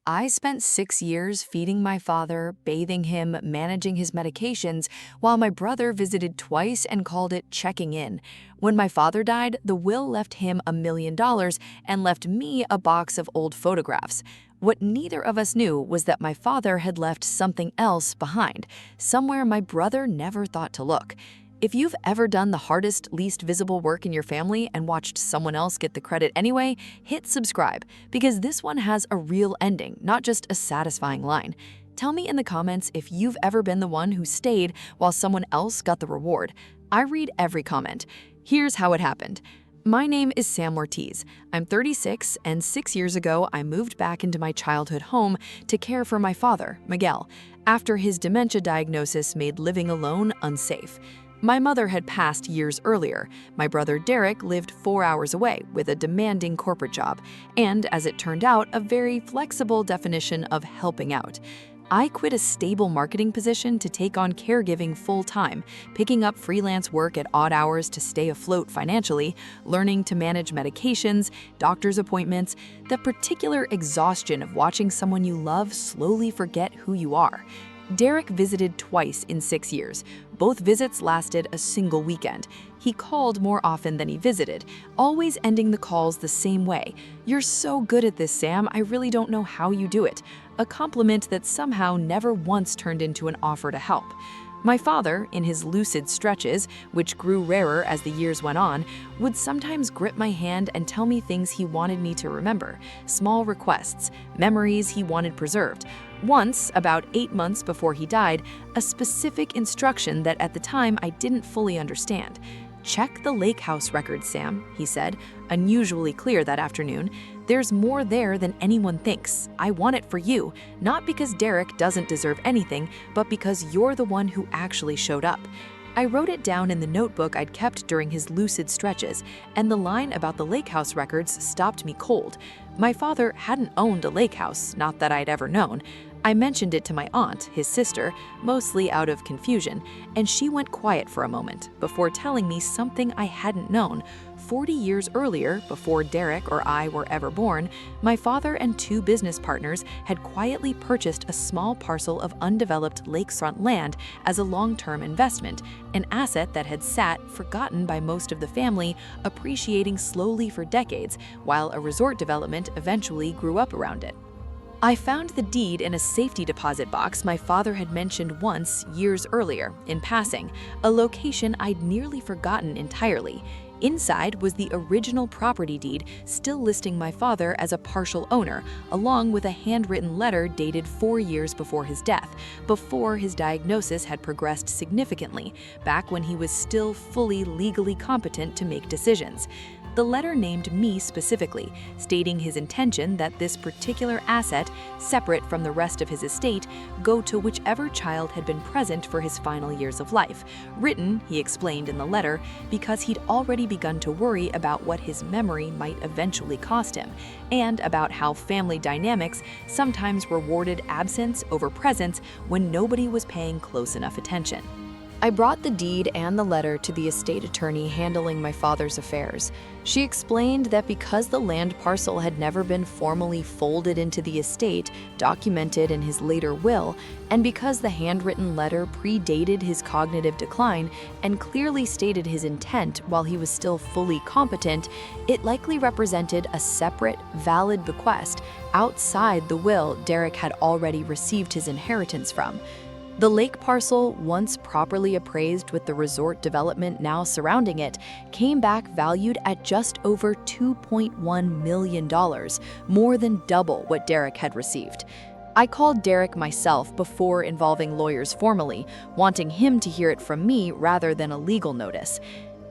I spent 6 years feeding my father, bathing him, managing his medications, while my brother visited twice and called it checking in. When my father died, the will left him $1 million and left me a box of old photographs. What neither of us knew was that my father had left something else behind, somewhere my brother never thought to look. If you've ever done the hardest, least visible work in your family and watched someone else get the credit anyway, hit subscribe, because this one has a real ending, not just a satisfying line. Tell me in the comments if you've ever been the one who stayed while someone else got the reward. I read every comment. Here's how it happened. My name is Sam Ortiz. I'm 36, and 6 years ago, I moved back into my childhood home to care for my father, Miguel, after his dementia diagnosis made living alone unsafe. My mother had passed years earlier. My brother Derek lived 4 hours away with a demanding corporate job, and as it turned out, a very flexible definition of helping out. I quit a stable marketing position to take on caregiving full-time, picking up freelance work at odd hours to stay afloat financially, learning to manage medications, doctor's appointments, the particular exhaustion of watching someone you love slowly forget who you are. Derek visited twice in 6 years. Both visits lasted a single weekend. He called more often than he visited, always ending the calls the same way. "You're so good at this, Sam. I really don't know how you do it." A compliment that somehow never once turned into an offer to help. My father, in his lucid stretches, which grew rarer as the years went on, would sometimes grip my hand and tell me things he wanted me to remember, small requests, memories he wanted preserved. Once, about 8 months before he died, a specific instruction that at the time I didn't fully understand. "Check the lake house records, Sam," he said, unusually clear that afternoon. "There's more there than anyone thinks. I want it for you, not because Derek doesn't deserve anything, but because you're the one who actually showed up." I wrote it down in the notebook I'd kept during his lucid stretches, and the line about the lake house records stopped me cold. My father hadn't owned a lake house, not that I'd ever known. I mentioned it to my aunt, his sister, mostly out of confusion, and she went quiet for a moment before telling me something I hadn't known. 40 years earlier, before Derek or I were ever born, my father and 2 business partners had quietly purchased a small parcel of undeveloped lakefront land as a long-term investment, an asset that had sat, forgotten by most of the family, appreciating slowly for decades, while a resort development eventually grew up around it. I found the deed in a safety deposit box my father had mentioned once years earlier, in passing, a location I'd nearly forgotten entirely. Inside was the original property deed, still listing my father as a partial owner, along with a handwritten letter dated 4 years before his death, before his diagnosis had progressed significantly, back when he was still fully legally competent to make decisions. The letter named me specifically, stating his intention that this particular asset, separate from the rest of his estate, go to whichever child had been present for his final years of life. Written, he explained in the letter, because he'd already begun to worry about what his memory might eventually cost him, and about how family dynamics sometimes rewarded absence over presence when nobody was paying close enough attention. I brought the deed and the letter to the estate attorney handling my father's affairs. She explained that because the land parcel had never been formally folded into the estate, documented in his later will, and because the handwritten letter predated his cognitive decline and clearly stated his intent while he was still fully competent, it likely represented a separate, valid bequest outside the will Derek had already received his inheritance from. The lake parcel, once properly appraised with the resort development now surrounding it, came back valued at just over $2.1 million, more than double what Derek had received. I called Derek myself before involving lawyers formally, wanting him to hear it from me rather than a legal notice.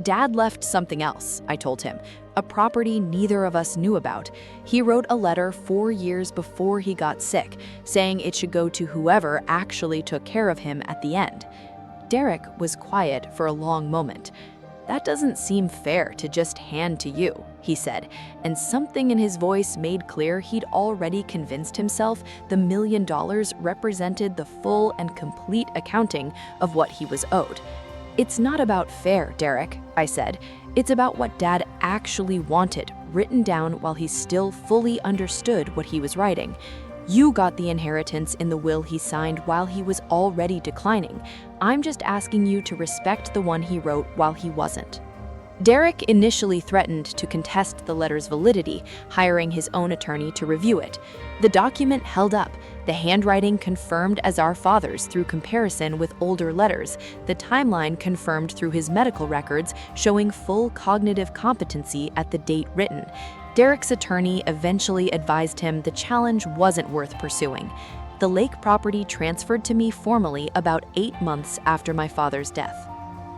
"Dad left something else," I told him, "a property neither of us knew about. He wrote a letter 4 years before he got sick, saying it should go to whoever actually took care of him at the end." Derek was quiet for a long moment. "That doesn't seem fair to just hand to you," he said, and something in his voice made clear he'd already convinced himself the $1 million represented the full and complete accounting of what he was owed. "It's not about fair, Derek," I said. "It's about what Dad actually wanted, written down while he still fully understood what he was writing. You got the inheritance in the will he signed while he was already declining. I'm just asking you to respect the one he wrote while he wasn't." Derek initially threatened to contest the letter's validity, hiring his own attorney to review it. The document held up, the handwriting confirmed as our father's through comparison with older letters, the timeline confirmed through his medical records showing full cognitive competency at the date written. Derek's attorney eventually advised him the challenge wasn't worth pursuing. The lake property transferred to me formally about 8 months after my father's death.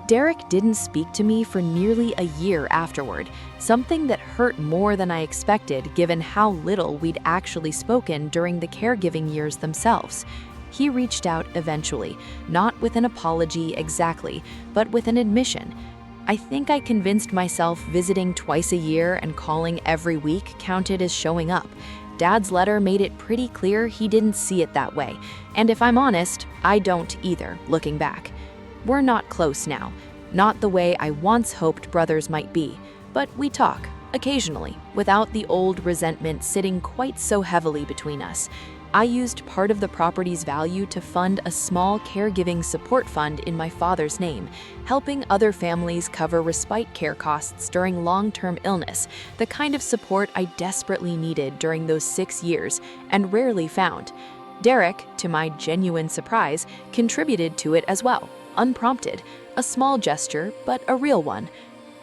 Derek didn't speak to me for nearly a year afterward, something that hurt more than I expected given how little we'd actually spoken during the caregiving years themselves. He reached out eventually, not with an apology exactly, but with an admission. I think I convinced myself visiting twice a year and calling every week counted as showing up. Dad's letter made it pretty clear he didn't see it that way, and if I'm honest, I don't either, looking back. We're not close now, not the way I once hoped brothers might be, but we talk, occasionally, without the old resentment sitting quite so heavily between us. I used part of the property's value to fund a small caregiving support fund in my father's name, helping other families cover respite care costs during long-term illness, the kind of support I desperately needed during those 6 years and rarely found. Derek, to my genuine surprise, contributed to it as well, unprompted, a small gesture, but a real one.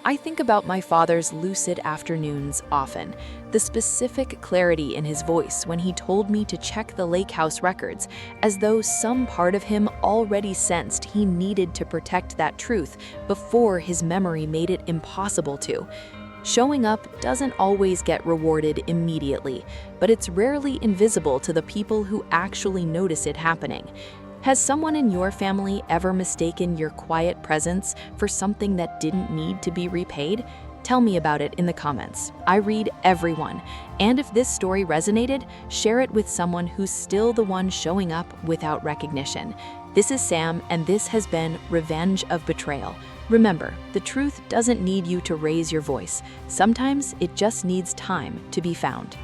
I think about my father's lucid afternoons often, the specific clarity in his voice when he told me to check the lake house records, as though some part of him already sensed he needed to protect that truth before his memory made it impossible to. Showing up doesn't always get rewarded immediately, but it's rarely invisible to the people who actually notice it happening. Has someone in your family ever mistaken your quiet presence for something that didn't need to be repaid? Tell me about it in the comments. I read everyone. And if this story resonated, share it with someone who's still the one showing up without recognition. This is Sam, and this has been Revenge of Betrayal. Remember, the truth doesn't need you to raise your voice. Sometimes it just needs time to be found.